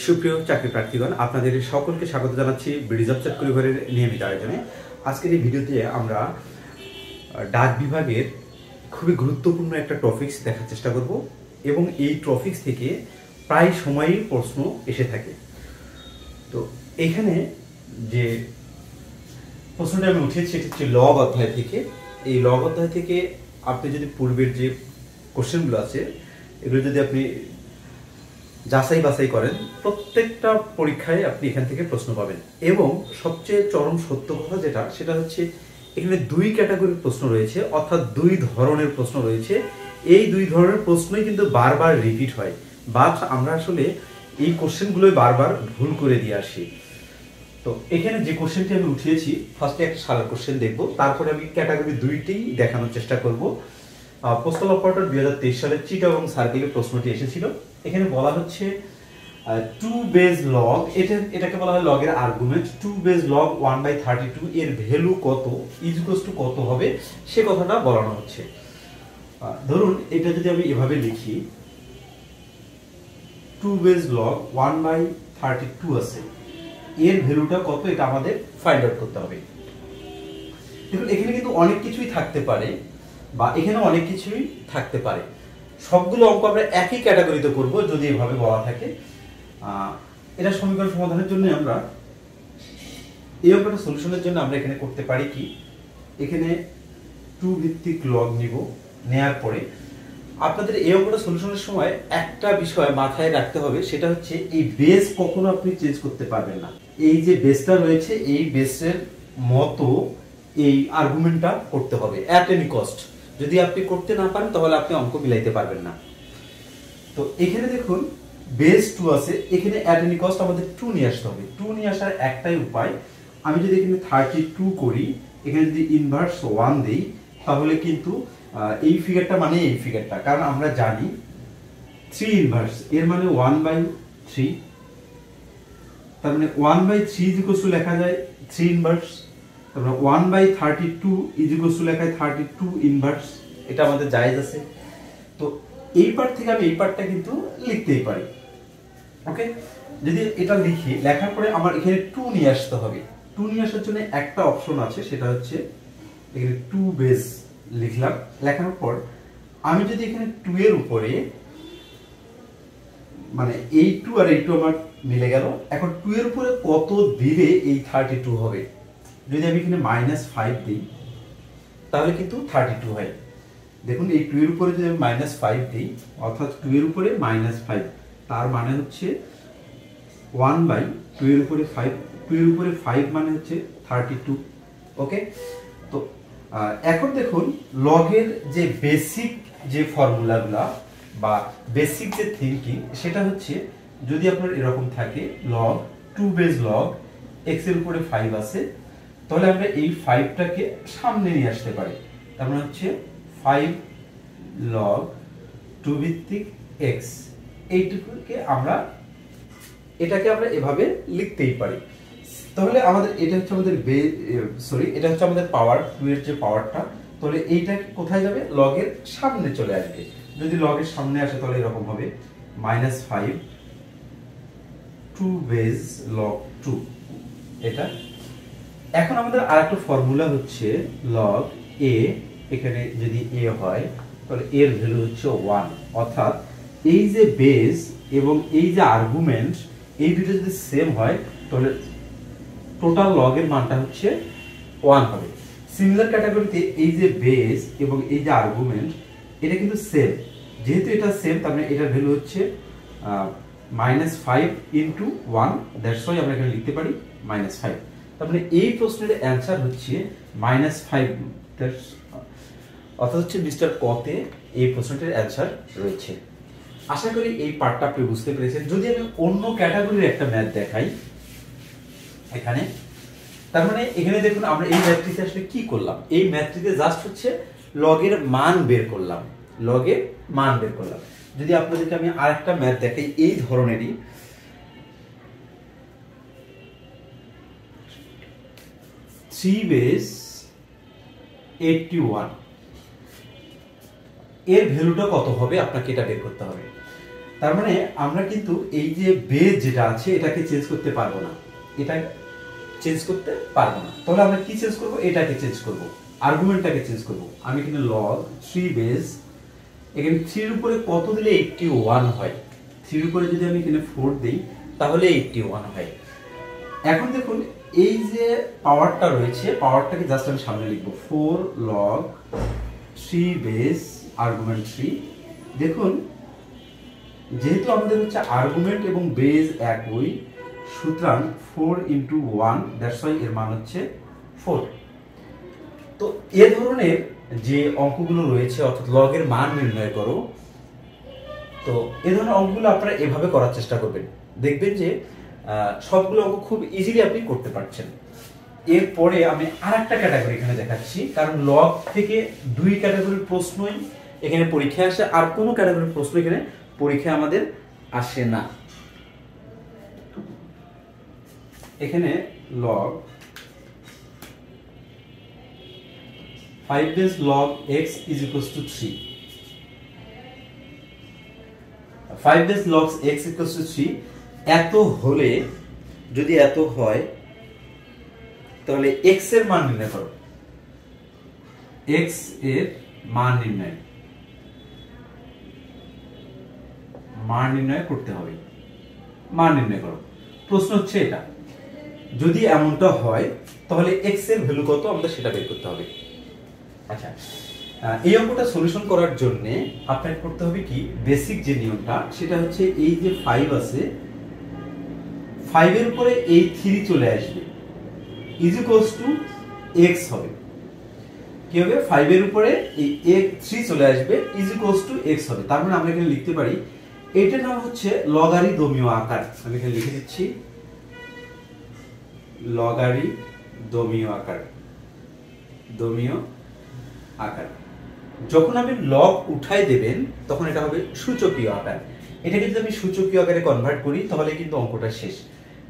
সুপ্রিয় চাকরি প্রার্থীগণ, আপনাদের সকলকে স্বাগত জানাচ্ছি বিডি জব চাকরি ঘরের নিয়মিত আয়োজনে। আজকের এই ভিডিওতে আমরা ডাক বিভাগের খুবই গুরুত্বপূর্ণ একটা টপিকস দেখার চেষ্টা করব এবং এই টপিকস থেকে প্রায় সময়ই প্রশ্ন এসে থাকে। তো এখানে যে প্রশ্নটা আমি উঠিয়েছি সেটা হচ্ছে লগ অধ্যায় থেকে। এই লগ অধ্যায় থেকে আপনি যদি পূর্বের যে কোশ্চেনগুলো আছে এগুলো যদি আপনি যাচাই বাছাই করেন, প্রত্যেকটা পরীক্ষায় আপনি এখান থেকে প্রশ্ন পাবেন। এবং সবচেয়ে চরম সত্য কথা যেটা, সেটা হচ্ছে এখানে দুই ক্যাটাগরির প্রশ্ন রয়েছে, অর্থাৎ দুই ধরনের প্রশ্ন রয়েছে। এই দুই ধরনের প্রশ্নই কিন্তু বারবার রিপিট হয়, বাট আমরা আসলে এই কোশ্চেনগুলোই বারবার ভুল করে দিয়ে আসি। তো এখানে যে কোশ্চেনটি আমি উঠিয়েছি, ফার্স্টে একটা সারা কোশ্চেন দেখব, তারপরে আমি ক্যাটাগরি দুইটি দেখানোর চেষ্টা করব। পোস্টাল অপারেটর 2023 সালে চিটাগং সার্কেলে প্রশ্নটি এসেছিল। এখানে বলা হচ্ছে টু বেজ লগ, এটাকে বলা হয় লগের আর্গুমেন্ট। টু বেজ লগ 1/32 এর ভ্যালু কত, ইকুয়ালস টু কত হবে সে কথাটা বলানো হচ্ছে। ধরুন এটা যদি আমি এভাবে লিখি, টু বেজ লগ 1/32 আছে, এর ভ্যালুটা কত এটা আমাদের ফাইন্ড আউট করতে হবে। দেখুন এখানে কিন্তু অনেক কিছুই থাকতে পারে, বা এখানে অনেক কিছুই থাকতে পারে। সবগুলো অঙ্ক আমরা একই ক্যাটাগরিতে করব যদি এভাবে বলা থাকে। এটা সমীকরণ সমাধানের জন্য আমরা এই অঙ্কটা সলিউশনের জন্য আমরা এখানে করতে পারি কি, এখানে টু ভিত্তিক লগ নিব, নেয়ার পরে আপনাদের এই অঙ্কটা সলিউশনের সময় একটা বিষয় মাথায় রাখতে হবে, সেটা হচ্ছে এই বেস কখনো আপনি চেঞ্জ করতে পারবেন না। এই যে বেসটা রয়েছে এই বেসের মতো এই আর্গুমেন্টটা করতে হবে অ্যাট এনি কস্ট। যদি আপনি করতে না পারেন তাহলে আপনি অঙ্ক মিলাইতে পারবেন না। তো এখানে দেখুন বেস 2 আছে, এখানে অ্যাট এনি কস্ট আমাদের 2 নিয়ে আসতে হবে। 2 নিয়ে আসার একটাই উপায়, আমি যদি এখানে 32 করি, এখানে যদি ইনভার্স 1 দেই, তাহলে কিন্তু এই ফিগারটা মানে এই ফিগারটা, কারণ আমরা জানি 3 ইনভার্স এর মানে 1/3, তার মানে 1/3 ইকুয়ালস টু লেখা যায় 3 ইনভার্স। তারপরে 1/32 ইকুয়ালস টু লেখা যায় 32 ইনভার্স। এটা আমাদের জায়েজ আছে। তো এই পার্ট থেকে আমি এই পার্টটা কিন্তু লিখতেই পারি। ওকে, যদি এটা লিখি, লেখার পরে আমার এখানে 2 নিয়ে আসতে হবে। 2 নিয়ে আসার জন্য একটা অপশন আছে, সেটা হচ্ছে এখানে 2 বেস লিখলাম। লেখার পর আমি যদি এখানে 2 এর উপরে, মানে এই 2 আর এই 2 আমার মিলে গেল। এখন 2 এর উপরে কত দিলে এই 32 হবে, যদি আমি এখানে -5 দিই তাহলে কিন্তু 32 হয়। দেখুন এই 2 এর উপরে যদি আমি -5 দিই, অর্থাৎ 2 এর উপরে -5, তার মানে হচ্ছে 1/2 এর উপরে 5, 2 এর উপরে 5 মানে হচ্ছে 32। ওকে, তো এখন দেখুন লগের যে বেসিক যে ফর্মুলাগুলা বা বেসিক যে থিংকিং, সেটা হচ্ছে যদি আপনার এরকম থাকে লগ 2 বেজ লগ x এর উপরে 5 আছে, তাহলে আমরা এই 5টাকে সামনে নিয়ে আসতে পারি। তার মানে হচ্ছে 5 log 2 ভিত্তিক x, এইটুকুকে আমরা এটাকে আমরা এভাবে লিখতেই পারি। তাহলে আমাদের এটা হচ্ছে আমাদের এটা হচ্ছে আমাদের পাওয়ার 2 এর যে পাওয়ারটা, তাহলে এইটা কোথায় যাবে, লগের সামনে চলে আসবে। যদি লগের সামনে আসে তাহলে এরকম হবে -5 2 বেজ log 2 এটা। এখন আমাদের আরেকটা ফর্মুলা হচ্ছে লগ a, এখানে যদি a হয় তাহলে এর ভ্যালু হচ্ছে 1, অর্থাৎ এই যে বেস এবং এই যে আর্গুমেন্ট এই দুটো যদি সেম হয় তাহলে টোটাল লগের মানটা হচ্ছে 1 হবে। সিমিলার ক্যাটাগরিতে এই যে বেস এবং এই যে আর্গুমেন্ট এটা কিন্তু সেম, যেহেতু এটা সেম তার মানে এটার ভ্যালু হচ্ছে -5 × 1, দ্যাটস ওয়াই আমরা এখানে লিখতে পারি -5। তার মানে এই প্রশ্নের অ্যানসার হচ্ছে -5, অর্থাৎ হচ্ছে মিস্টার কতে এই প্রশ্নটির অ্যানসার রয়েছে। আশা করি এই পার্টটা আপনি বুঝতে পেরেছেন। যদি আমি অন্য ক্যাটাগরির একটা ম্যাথ দেখাই এখানে, তার মানে এখানে দেখুন আমরা এই ম্যাথটিতে আসলে কি করলাম, এই ম্যাথটিতে জাস্ট হচ্ছে লগের মান বের করলাম, লগের মান বের করলাম। যদি আপনাদেরকে আমি আরেকটা ম্যাথ দেখাই এই ধরনেরই, 3 বেস 81, এর ভ্যালুটা কত হবে আপনাকে এটা বের করতে হবে। তার মানে আমরা কিন্তু এই যে বেজ যেটা আছে এটাকে চেঞ্জ করতে পারবো না, এটা চেঞ্জ করতে পারবো না। তাহলে আমরা কি চেঞ্জ করব? এটাকে চেঞ্জ করব, আর্গুমেন্টটাকে চেঞ্জ করব। আমি কিন্তু log 3 বেজ, এখানে 3 এর উপরে কত দিলে 81 হয়, 3 এর উপরে যদি আমি এখানে 4 দেই তাহলে 81 হয়। এখন দেখুন এই যে পাওয়ারটা রয়েছে, পাওয়ারটাকে জাস্ট আমি সামনে লিখব 4 log 3 বেজ আর্গুমেন্ট 3। দেখুন যেহেতু আমাদের হচ্ছে আর্গুমেন্ট এবং বেজ একই, সুতরাং 4 into 1 দ্যাটস ওয়াই এর মান হচ্ছে 4। তো এই ধরনের যে অঙ্কগুলো রয়েছে অর্থাৎ লগ এর মান নির্ণয় করো, তো এই ধরনের অঙ্কগুলো আপনারা এভাবে করার চেষ্টা করবেন, দেখবেন যে সবগুলো অঙ্ক খুব ইজিলি আপনি করতে পারছেন। এরপরে আমি আরেকটা ক্যাটাগরি এখানে দেখাচ্ছি, কারণ লগ থেকে 2 ক্যাটাগরির প্রশ্নই এখানে পরীক্ষায় আসে, আর কোনো ক্যাটাগরির প্রশ্ন এখানে পরীক্ষায় আমাদের আসে না। এখানে log 5 base log x is equals to 3, 5 base log x equals to 3 এত হলে, যদি এত হয় তাহলে x এর মান নির্ণয় করো, x এর মান নির্ণয় করতে হবে, মান নির্ণয় করো। প্রশ্ন হচ্ছে এটা, যদি এমনটা হয় তাহলে x এর ভ্যালু কত আমাদের সেটা বের করতে হবে। আচ্ছা, এই অঙ্কটা সলিউশন করার জন্য আপনাকে করতে হবে কি, বেসিক যে নিয়মটা সেটা হচ্ছে এই যে 5 আছে, 5 এর উপরে এই 3 চলে আসবে, ইজ ইকুয়ালস টু x হবে। কি হবে? 5 এর উপরে এই 3 চলে আসবে, ইজ ইকুয়ালস টু x হবে। তার মানে আমরা এখানে লিখতে পারি এটার নাম হচ্ছে লগারিদমীয় আকার। আমি এখানে লিখে দিচ্ছি লগারিদমীয় আকার, দমীয় আকার। যখন আপনি লগ উঠাই দেবেন তখন এটা হবে সূচকীয় আকার। এটাকে যদি আমি সূচকীয় আকারে কনভার্ট করি তাহলে কিন্তু অঙ্কটা শেষ।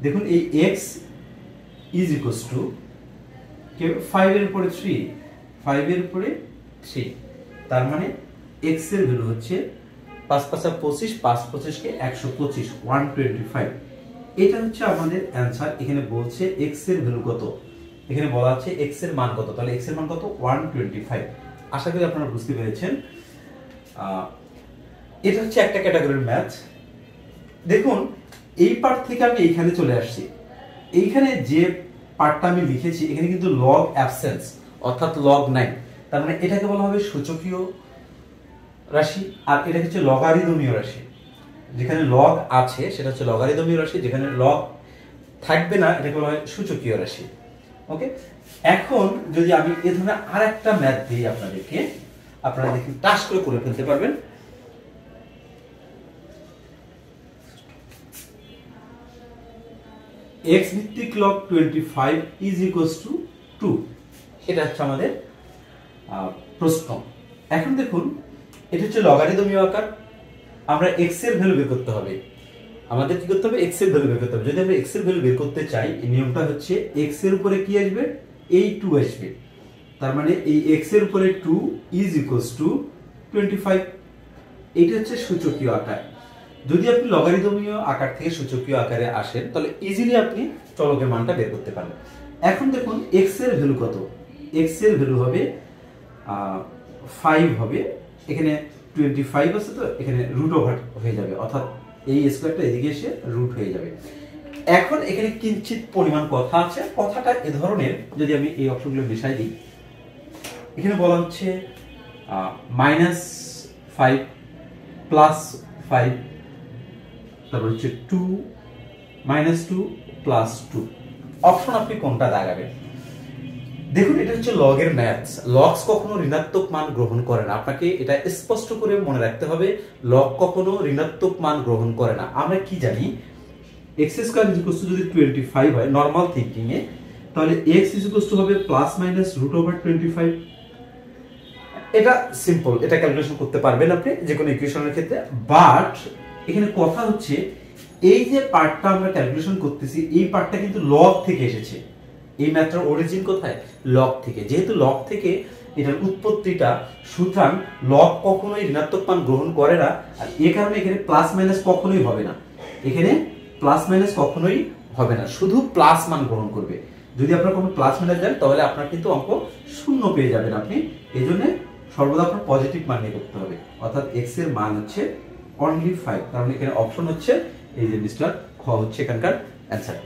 দেখুন এই x ইজ ইকুয়ালস টু 5 এর উপরে 3, 5 এর উপরে 3, তার মানে x এর ভ্যালু হচ্ছে 5 5 25, 5 25 কে 125, 125। এটা হচ্ছে আমাদের অ্যানসার। এখানে বলছে x এর ভ্যালু কত, এখানে বলা আছে x এর মান কত, তাহলে x এর মান কত 125। আশা করি আপনারা বুঝতে পেরেছেন। এটা হচ্ছে একটা ক্যাটাগরির ম্যাথ। দেখুন এই পার্ট থেকে আমি এইখানে চলে আসছি, এইখানে যে পার্টটা আমি লিখেছি এখানে কিন্তু লগ অ্যাবসেন্স অর্থাৎ লগ নাই, তার মানে এটাকে বলা হবে সূচকীয় রাশি, আর এটা হচ্ছে লগারিদমীয় রাশি। যেখানে লগ আছে সেটা হচ্ছে লগারিদমীয় রাশি, যেখানে লগ থাকবে না এটাকে বলা হয় সূচকীয় রাশি। ওকে, এখন যদি আমি এই ধরনের আরেকটা ম্যাথ দিই আপনাদেরকে, আপনারা দেখুন টাচ করে ফেলতে পারবেন। x ভিত্তিক log 25 is equals to 2, এটা হচ্ছে আমাদের প্রশ্ন। এখন দেখুন এটা হচ্ছে লগারিদমীয় আকার, আমরা x এর ভ্যালু বের করতে হবে। আমাদের কি করতে হবে? x এর ভ্যালু বের করতে হবে। যদি আমরা x এর ভ্যালু বের করতে চাই, এই নিয়মটা হচ্ছে x এর উপরে কি আসবে? এই 2 আসবে, তার মানে এই x এর উপরে 2 is equals to 25। এটা হচ্ছে সূচকীয় আকার। যদি আপনি লগারিদমীয় আকার থেকে সূচকীয় আকারে আসেন তাহলে ইজিলি আপনি চলকের মানটা বের করতে পারবেন। এখন দেখুন x এর ভ্যালু কত, x এর ভ্যালু হবে 5 হবে, এখানে 25 আছে তো এখানে রুট ওভার হয়ে যাবে, অর্থাৎ এই স্কয়ারটা এদিকে এসে রুট হয়ে যাবে। এখন এখানে কিঞ্চিত পরিমাণ কথা আছে, কথাটা এ ধরনের, যদি আমি এই অপশনগুলো মিশাই দিই, এখানে বলা হচ্ছে -5 +5, তারপর হচ্ছে 2 -2 +2। অপশন আপনি কোনটা দাগাবেন? দেখুন এটা হচ্ছে লগের ম্যাথস, লগস কখনো ঋণাত্মক মান গ্রহণ করে না। আপনাকে এটা স্পষ্ট করে মনে রাখতে হবে, লগ কখনো ঋণাত্মক মান গ্রহণ করে না। আমরা কি জানি x² যদি 25 হয় নরমাল থিংকিং এ, তাহলে x হবে ±√25। এটা সিম্পল, এটা ক্যালকুলেশন করতে পারবেন আপনি যে কোনো ইকুয়েশনের ক্ষেত্রে। বাট এখানে কথা হচ্ছে এই যে পার্টটা আমরা ক্যালকুলেশন করতেছি এই পার্টটা কিন্তু লগ থেকে এসেছে। এই ম্যাথটার অরিজিন কোথায়? লগ থেকে। যেহেতু লগ থেকে এটার উৎপত্তিটা, সুতরাং লব কখনোই ঋণাত্মক মান গ্রহণ করে না, আর এ কারণে এখানে প্লাস মাইনাস কখনোই হবে না, এখানে প্লাস মাইনাস কখনোই হবে না, শুধু প্লাস মান গ্রহণ করবে। যদি আপনার কোনো প্লাস মাইনাস যান তাহলে আপনার কিন্তু অঙ্ক শূন্য পেয়ে যাবেন আপনি। এই জন্য সর্বদা আপনার পজিটিভ মান নিয়ে করতে হবে, অর্থাৎ x এর মান হচ্ছে অনলি 5, কারণ এখানে অপশন হচ্ছে এই যে মিস্টার খ হচ্ছে এখানকার অ্যান্সার।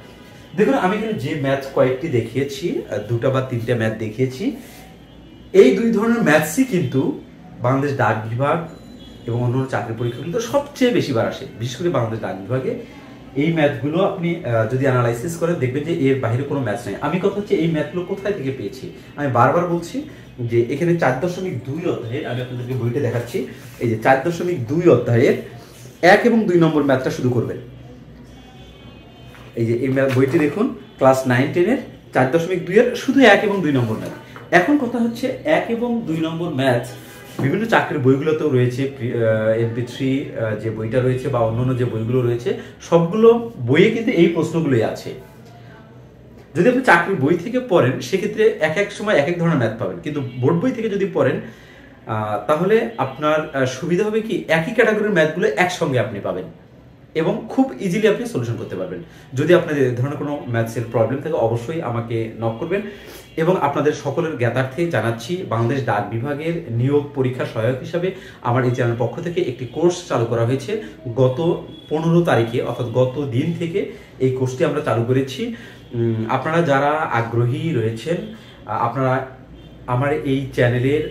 দেখুন আমি এখানে যে ম্যাথ কয়েকটি দেখিয়েছি, দুটা বা তিনটা ম্যাথ দেখিয়েছি, এই দুই ধরনের ম্যাথসই কিন্তু বাংলাদেশ ডাক বিভাগ এবং অন্যান্য চাকরি পরীক্ষা কিন্তু সবচেয়ে বেশি বার আসে, বিশেষ করে বাংলাদেশ ডাক বিভাগে। এই ম্যাথগুলো আপনি যদি অ্যানালাইসিস করেন দেখবেন যে এর বাইরে কোনো ম্যাথ নেই। আমি কথা হচ্ছে এই ম্যাথগুলো কোথায় থেকে পেয়েছি, আমি বারবার বলছি যে এখানে 4.2 অধ্যায়ের, আমি আপনাদেরকে বইটা দেখাচ্ছি, এই যে 4.2 অধ্যায়ের 1 এবং 2 নম্বর ম্যাথটা শুরু করবেন। এই যে এই বইটি দেখুন, ক্লাস 9-10 এর 4.2 এর শুধু 1 এবং 2 নম্বর ম্যাথ। এখন কথা হচ্ছে 1 এবং 2 নম্বর ম্যাথ বিভিন্ন চাকরির বইগুলোতেও রয়েছে, MP3 যে বইটা রয়েছে বা অন্যান্য যে বইগুলো রয়েছে সবগুলো বইয়ে কিন্তু এই প্রশ্নগুলোই আছে। যদি আপনি চাকরির বই থেকে পড়েন সেক্ষেত্রে এক এক সময় এক এক ধরনের ম্যাথ পাবেন, কিন্তু বোর্ড বই থেকে যদি পড়েন তাহলে আপনার সুবিধা হবে কি একই ক্যাটাগরির ম্যাথগুলো একসঙ্গে আপনি পাবেন এবং খুব ইজিলি আপনি সলিউশন করতে পারবেন। যদি আপনাদের এই ধরনের কোনো ম্যাথসের প্রবলেম থাকে অবশ্যই আমাকে নক করবেন। এবং আপনাদের সকলের জ্ঞাতার্থে জানাচ্ছি, বাংলাদেশ ডাক বিভাগের নিয়োগ পরীক্ষা সহায়ক হিসাবে আমার এই চ্যানেল পক্ষ থেকে একটি কোর্স চালু করা হয়েছে। গত 15 তারিখে অর্থাৎ গত দিন থেকে এই কোর্সটি আমরা চালু করেছি। আপনারা যারা আগ্রহী রয়েছেন আপনারা আমার এই চ্যানেলের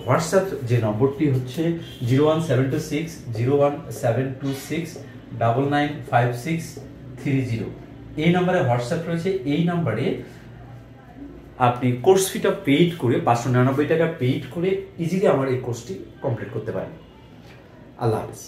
হোয়াটসঅ্যাপ যে নম্বরটি হচ্ছে 01726 এই নম্বরে হোয়াটসঅ্যাপ রয়েছে। এই নম্বরে আপনি কোর্স ফিটা পেইড করে 599 টাকা পেইড করে ইজিলি আমার এই কোর্সটি কমপ্লিট করতে পারেন। আল্লাহ হাফেজ।